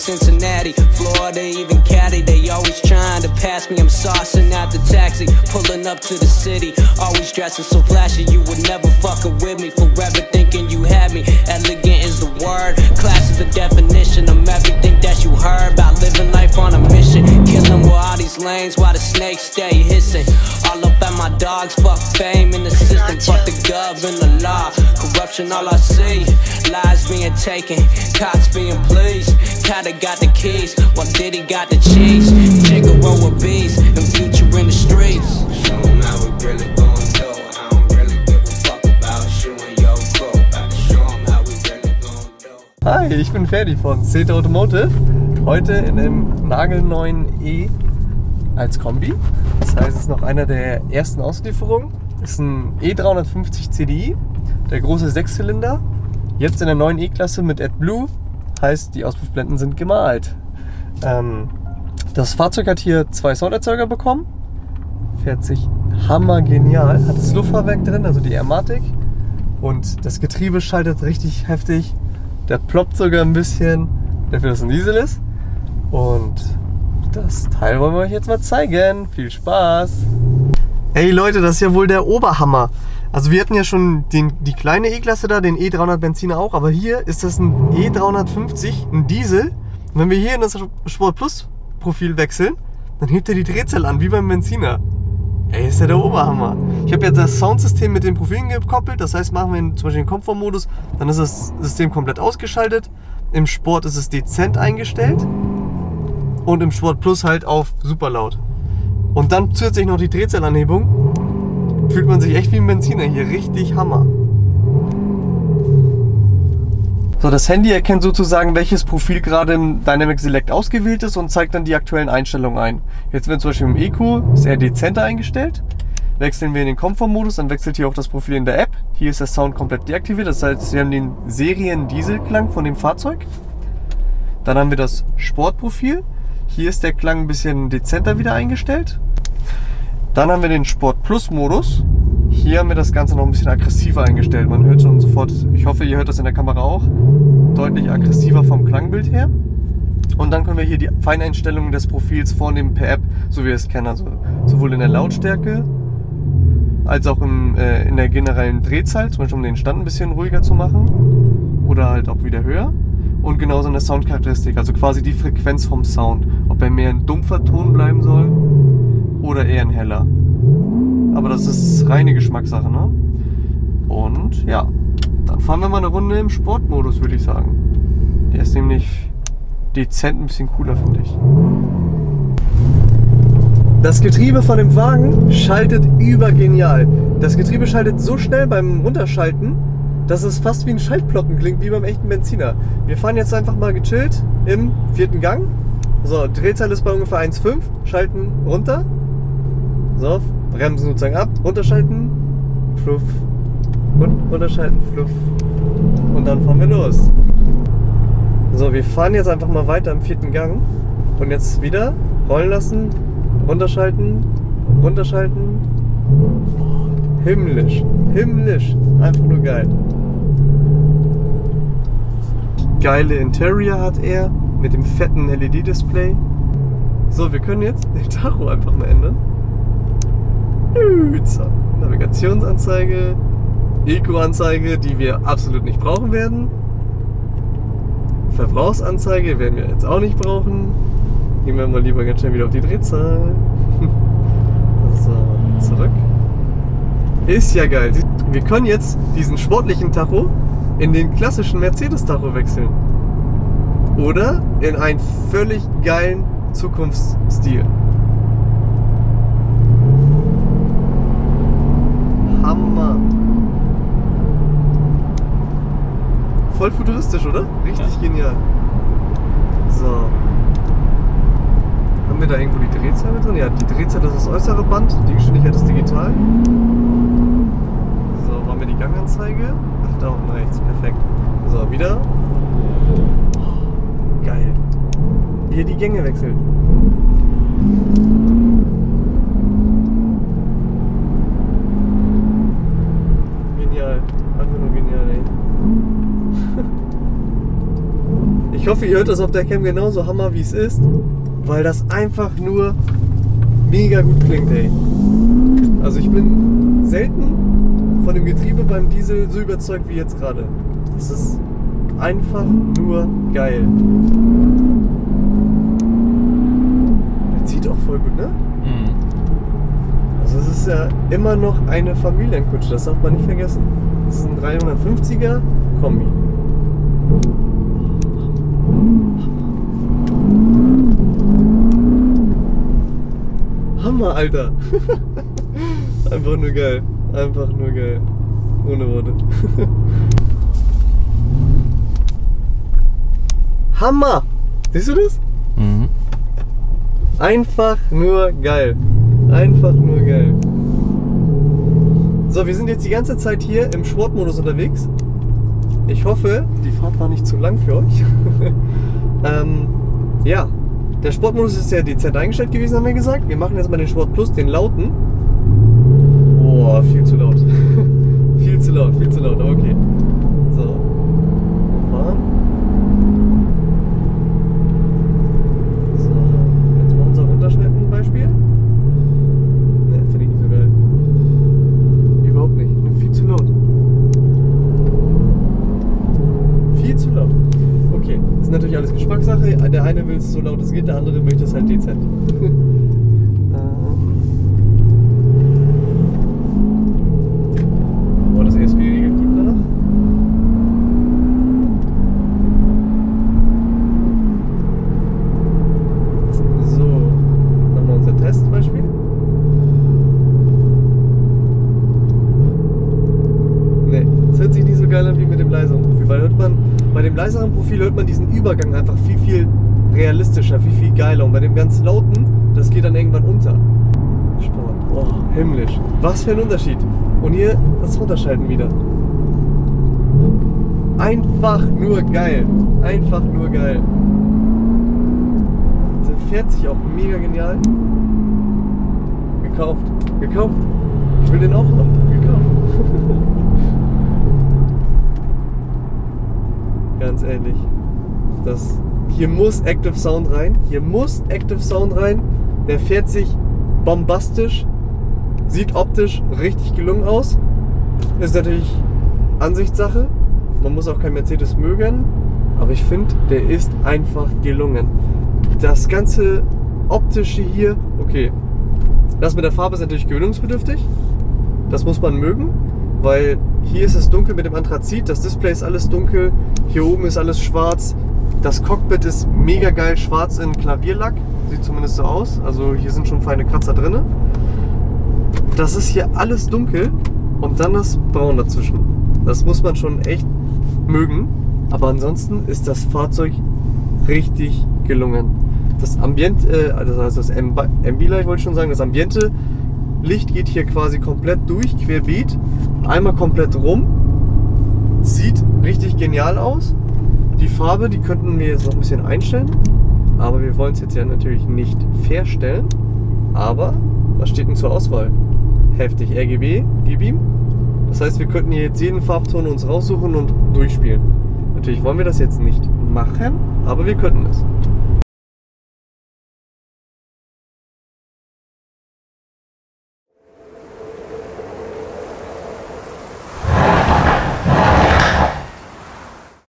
Cincinnati, Florida, even Cali. They always trying to pass me, I'm saucing out the taxi, pulling up to the city, always dressing so flashy. You would never fucking with me, forever thinking you had me. Elegant is the word, class is the definition of everything that you heard about living life on a mission. Killing with all these lanes while the snakes stay hissing. All up at my dogs, fuck fame in the system, fuck the gov and the law. Corruption all I see, lies being taken, cops being pleased. Kata got the keys, while Diddy got the cheese. Jigga roll with bees, and Future in the streets. Show 'em how we really gon' do. I don't really give a fuck about you and your crew. About to show 'em how we really gon' do. Hi, ich bin Ferdi von CT Automotive. Heute in einem nagelneuen E als Kombi. Das heißt, es ist noch einer der ersten Auslieferungen. Das ist ein E350 CDI, der große Sechszylinder. Jetzt in der neuen E-Klasse mit AdBlue, heißt die Auspuffblenden sind gemalt. Das Fahrzeug hat hier 2 Sounderzeuger bekommen, fährt sich hammergenial, hat das Luftfahrwerk drin, also die Airmatic, und das Getriebe schaltet richtig heftig, der ploppt sogar ein bisschen, dafür dass es ein Diesel ist, und das Teil wollen wir euch jetzt mal zeigen. Viel Spaß! Ey Leute, das ist ja wohl der Oberhammer. Also wir hatten ja schon die kleine E-Klasse da, den E300 Benziner auch, aber hier ist das ein E350, ein Diesel. Und wenn wir hier in das Sport Plus Profil wechseln, dann hebt er die Drehzahl an, wie beim Benziner. Ey, ist ja der Oberhammer. Ich habe jetzt das Soundsystem mit den Profilen gekoppelt, das heißt, machen wir zum Beispiel den Komfortmodus, dann ist das System komplett ausgeschaltet. Im Sport ist es dezent eingestellt und im Sport Plus halt auf super laut. Und dann zusätzlich noch die Drehzahlanhebung. Fühlt man sich echt wie ein Benziner hier. Richtig Hammer. So, das Handy erkennt sozusagen, welches Profil gerade im Dynamic Select ausgewählt ist und zeigt dann die aktuellen Einstellungen ein. Jetzt wird zum Beispiel im Eco ist eher dezenter eingestellt. Wechseln wir in den Komfortmodus, dann wechselt hier auch das Profil in der App. Hier ist der Sound komplett deaktiviert, das heißt, wir haben den Serien-Dieselklang von dem Fahrzeug. Dann haben wir das Sportprofil. Hier ist der Klang ein bisschen dezenter wieder eingestellt. Dann haben wir den Sport Plus Modus. Hier haben wir das Ganze noch ein bisschen aggressiver eingestellt. Man hört schon sofort, ich hoffe ihr hört das in der Kamera auch, deutlich aggressiver vom Klangbild her. Und dann können wir hier die Feineinstellungen des Profils vornehmen per App, so wie wir es kennen. Also sowohl in der Lautstärke als auch in der generellen Drehzahl, zum Beispiel um den Stand ein bisschen ruhiger zu machen oder halt auch wieder höher. Und genauso in der Soundcharakteristik, also quasi die Frequenz vom Sound, ob er mehr ein dumpfer Ton bleiben soll oder eher ein heller. Aber das ist reine Geschmackssache, ne? Und ja, dann fahren wir mal eine Runde im Sportmodus, würde ich sagen. Der ist nämlich dezent ein bisschen cooler, finde ich. Das Getriebe von dem Wagen schaltet übergenial. Das Getriebe schaltet so schnell beim Runterschalten, dass es fast wie ein Schaltploppen klingt, wie beim echten Benziner. Wir fahren jetzt einfach mal gechillt im 4. Gang. So, Drehzahl ist bei ungefähr 1,5. Schalten runter. So, bremsen sozusagen ab, runterschalten, fluff. Und runterschalten, fluff. Und dann fahren wir los. So, wir fahren jetzt einfach mal weiter im 4. Gang. Und jetzt wieder rollen lassen, runterschalten, runterschalten. Himmlisch, himmlisch, einfach nur geil. Geile Interior hat er mit dem fetten LED-Display. So, wir können jetzt den Tacho einfach mal ändern. Navigationsanzeige, Eco-Anzeige, die wir absolut nicht brauchen werden. Verbrauchsanzeige werden wir jetzt auch nicht brauchen. Gehen wir mal lieber ganz schnell wieder auf die Drehzahl. So, zurück. Ist ja geil. Wir können jetzt diesen sportlichen Tacho in den klassischen Mercedes-Tacho wechseln. Oder in einen völlig geilen Zukunftsstil. Hammer. Voll futuristisch, oder? Richtig genial. So. Haben wir da irgendwo die Drehzahl mit drin? Ja, die Drehzahl ist das äußere Band, die Geschwindigkeit ist digital. So, waren wir die Ganganzeige? Ach, da unten rechts, perfekt. So, wieder. Oh, geil. Wie er die Gänge wechselt. Genial. Einfach nur genial, ey. Ich hoffe, ihr hört das auf der Cam genauso hammer, wie es ist, weil das einfach nur mega gut klingt, ey. Also ich bin selten von dem Getriebe beim Diesel so überzeugt wie jetzt gerade. Das ist einfach nur geil. Der zieht auch voll gut, ne? Mhm. Also es ist ja immer noch eine Familienkutsche, das darf man nicht vergessen. Das ist ein 350er Kombi. Hammer, Alter! Einfach nur geil. Einfach nur geil. Ohne Worte. Hammer! Siehst du das? Mhm. Einfach nur geil. Einfach nur geil. So, wir sind jetzt die ganze Zeit hier im Sportmodus unterwegs. Ich hoffe, die Fahrt war nicht zu lang für euch. Ja, der Sportmodus ist ja dezent eingestellt gewesen, haben wir gesagt. Wir machen jetzt mal den Sport Plus, den lauten. Boah, viel zu laut. Viel zu laut, aber okay. So, fahren. So, jetzt mal unser Runterschalten Beispiel. Ne, finde ich nicht so geil. Überhaupt nicht, viel zu laut. Viel zu laut. Okay, das ist natürlich alles Geschmackssache. Der eine will es so laut es geht, der andere möchte es halt dezent. Oh, das ESP-Riegel gibt da noch. So, nochmal unser Testbeispiel. Ne, das hört sich nicht so geil an wie mit dem leiseren Profil, weil bei dem leiseren Profil hört man diesen Übergang einfach viel realistischer, viel geiler. Und bei dem ganz lauten, das geht dann irgendwann unter. Sport, oh, himmlisch. Was für ein Unterschied. Und hier das Runterschalten wieder. Einfach nur geil. Einfach nur geil. Der fährt sich auch mega genial. Gekauft. Gekauft. Ich will den auch noch. Gekauft. Ganz ehrlich. Hier muss Active Sound rein. Hier muss Active Sound rein. Der fährt sich bombastisch. Sieht optisch richtig gelungen aus. Ist natürlich Ansichtssache. Man muss auch kein Mercedes mögen. Aber ich finde, der ist einfach gelungen. Das ganze optische hier, okay. Das mit der Farbe ist natürlich gewöhnungsbedürftig. Das muss man mögen. Weil hier ist es dunkel mit dem Anthrazit. Das Display ist alles dunkel. Hier oben ist alles schwarz. Das Cockpit ist mega geil schwarz in Klavierlack. Sieht zumindest so aus. Also hier sind schon feine Kratzer drin. Das ist hier alles dunkel und dann das Braun dazwischen. Das muss man schon echt mögen. Aber ansonsten ist das Fahrzeug richtig gelungen. Das Ambiente, also das Ambilight wollte ich schon sagen, das Ambiente Licht geht hier quasi komplett durch, querbeet. Einmal komplett rum. Sieht richtig genial aus. Die Farbe, die könnten wir jetzt noch ein bisschen einstellen. Aber wir wollen es jetzt ja natürlich nicht verstellen. Aber was steht denn zur Auswahl? Heftig RGB, gib ihm. Das heißt, wir könnten hier jetzt jeden Farbton uns raussuchen und durchspielen. Natürlich wollen wir das jetzt nicht machen, aber wir könnten es.